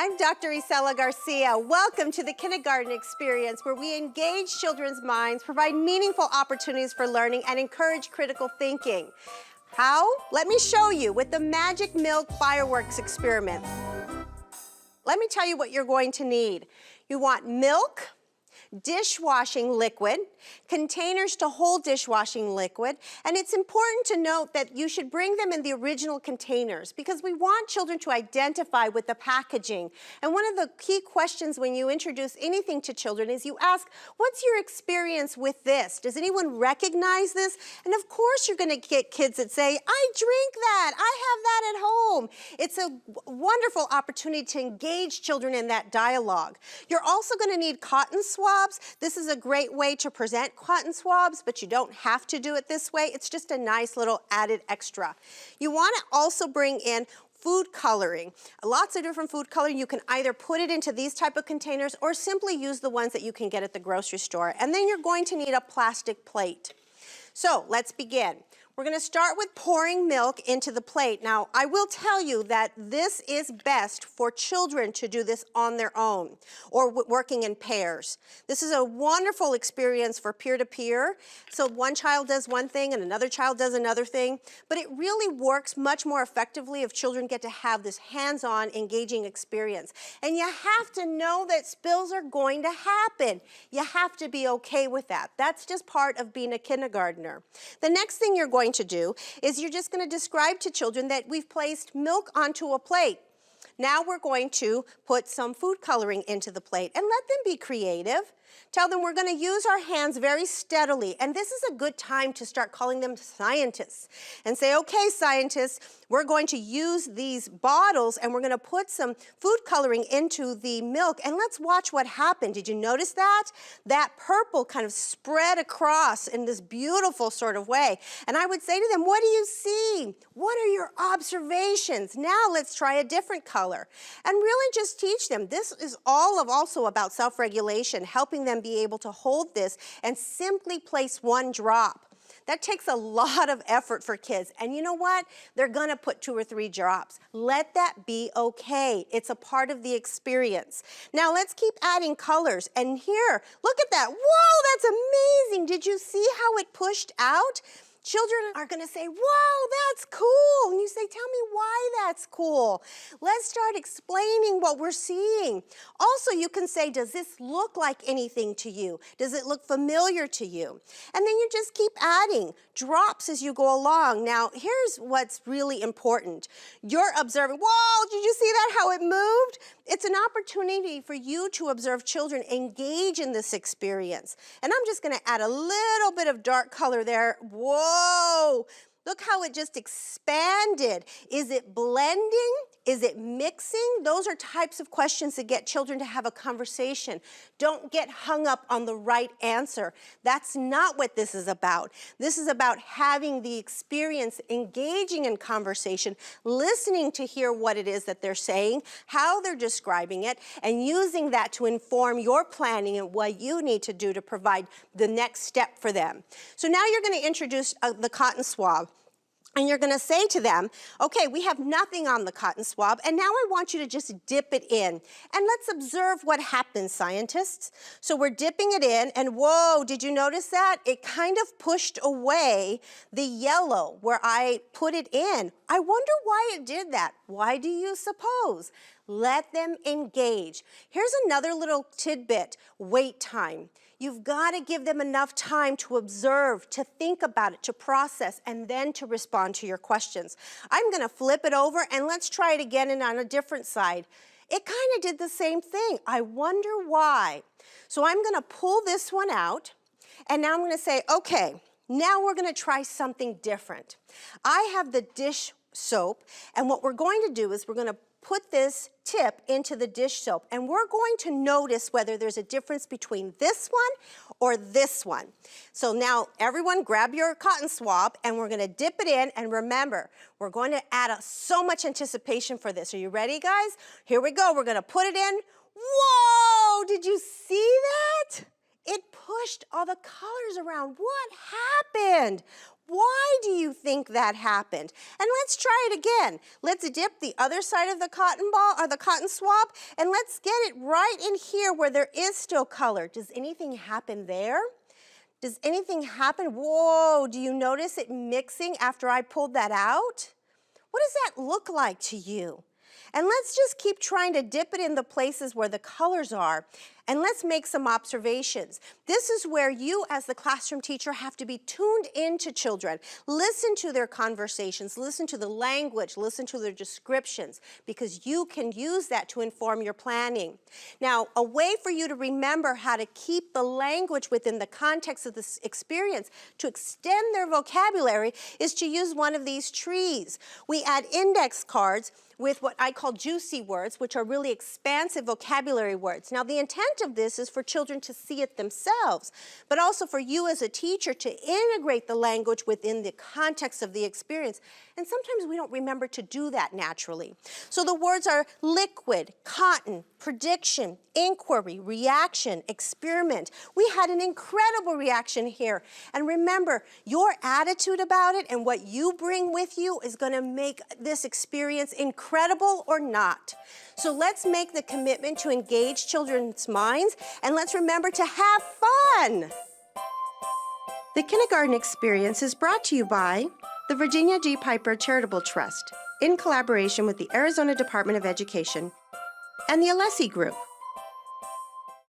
I'm Dr. Isela Garcia. Welcome to the Kindergarten Experience, where we engage children's minds, provide meaningful opportunities for learning, and encourage critical thinking. How? Let me show you with the Magic Milk Fireworks Experiment. Let me tell you what you're going to need. You want milk, dishwashing liquid, containers to hold dishwashing liquid, and it's important to note that you should bring them in the original containers because we want children to identify with the packaging. And one of the key questions when you introduce anything to children is you ask, what's your experience with this? Does anyone recognize this? And of course you're going to get kids that say, I drink that, I have that at home. It's a wonderful opportunity to engage children in that dialogue. You're also going to need cotton swabs. This is a great way to present cotton swabs, but you don't have to do it this way. It's just a nice little added extra. You want to also bring in food coloring. Lots of different food coloring. You can either put it into these type of containers or simply use the ones that you can get at the grocery store. And then you're going to need a plastic plate. So let's begin. We're going to start with pouring milk into the plate. Now, I will tell you that this is best for children to do this on their own or working in pairs. This is a wonderful experience for peer-to-peer. So one child does one thing and another child does another thing, but it really works much more effectively if children get to have this hands-on, engaging experience. And you have to know that spills are going to happen. You have to be okay with that. That's just part of being a kindergartner. The next thing you're going to do is you're just going to describe to children that we've placed milk onto a plate. Now we're going to put some food coloring into the plate and let them be creative. Tell them we're going to use our hands very steadily, and this is a good time to start calling them scientists and say, okay, scientists, we're going to use these bottles and we're going to put some food coloring into the milk and let's watch what happened. Did you notice that? That purple kind of spread across in this beautiful sort of way. And I would say to them, what do you see? What are your observations? Now let's try a different color. And really just teach them. This is also about self-regulation, helping them be able to hold this and simply place one drop. That takes a lot of effort for kids. And you know what? They're going to put 2 or 3 drops. Let that be okay. It's a part of the experience. Now let's keep adding colors. And here, look at that. Whoa, that's amazing. Did you see how it pushed out? Children are going to say, wow, that's cool. And you say, tell me why that's cool. Let's start explaining what we're seeing. Also, you can say, does this look like anything to you? Does it look familiar to you? And then you just keep adding drops as you go along. Now, here's what's really important. You're observing, whoa, did you see that, how it moved? It's an opportunity for you to observe children engage in this experience. And I'm just going to add a little bit of dark color there. Whoa! Look how it just expanded. Is it blending? Is it mixing? Those are types of questions that get children to have a conversation. Don't get hung up on the right answer. That's not what this is about. This is about having the experience, engaging in conversation, listening to hear what it is that they're saying, how they're describing it, and using that to inform your planning and what you need to do to provide the next step for them. So now you're going to introduce the cotton swab. And you're going to say to them, okay, we have nothing on the cotton swab, and now I want you to just dip it in. And let's observe what happens, scientists. So we're dipping it in, and whoa, did you notice that? It kind of pushed away the yellow where I put it in. I wonder why it did that. Why do you suppose? Let them engage. Here's another little tidbit, wait time. You've got to give them enough time to observe, to think about it, to process, and then to respond to your questions. I'm going to flip it over, and let's try it again and on a different side. It kind of did the same thing. I wonder why. So I'm going to pull this one out, and now I'm going to say, okay, now we're going to try something different. I have the dish soap, and what we're going to do is we're going to put this tip into the dish soap, and we're going to notice whether there's a difference between this one or this one. So now everyone grab your cotton swab, and we're going to dip it in, and remember, we're going to add so much anticipation for this. Are you ready, guys? Here we go. We're going to put it in. Whoa! Did you see that? It pushed all the colors around. What happened? Why do you think that happened? And let's try it again. Let's dip the other side of the cotton ball or the cotton swab, and let's get it right in here where there is still color. Does anything happen there? Does anything happen? Whoa, do you notice it mixing after I pulled that out? What does that look like to you? And let's just keep trying to dip it in the places where the colors are, and let's make some observations. This is where you as the classroom teacher have to be tuned into children. Listen to their conversations, listen to the language, listen to their descriptions, because you can use that to inform your planning. Now, a way for you to remember how to keep the language within the context of this experience to extend their vocabulary is to use one of these trees. We add index cards with what I call juicy words, which are really expansive vocabulary words. Now, the intent of this is for children to see it themselves, but also for you as a teacher to integrate the language within the context of the experience. And sometimes we don't remember to do that naturally. So the words are liquid, cotton, prediction, inquiry, reaction, experiment. We had an incredible reaction here. And remember, your attitude about it and what you bring with you is going to make this experience incredible or not. So let's make the commitment to engage children's minds, and let's remember to have fun. The Kindergarten Experience is brought to you by the Virginia G. Piper Charitable Trust in collaboration with the Arizona Department of Education and the Alessi Group.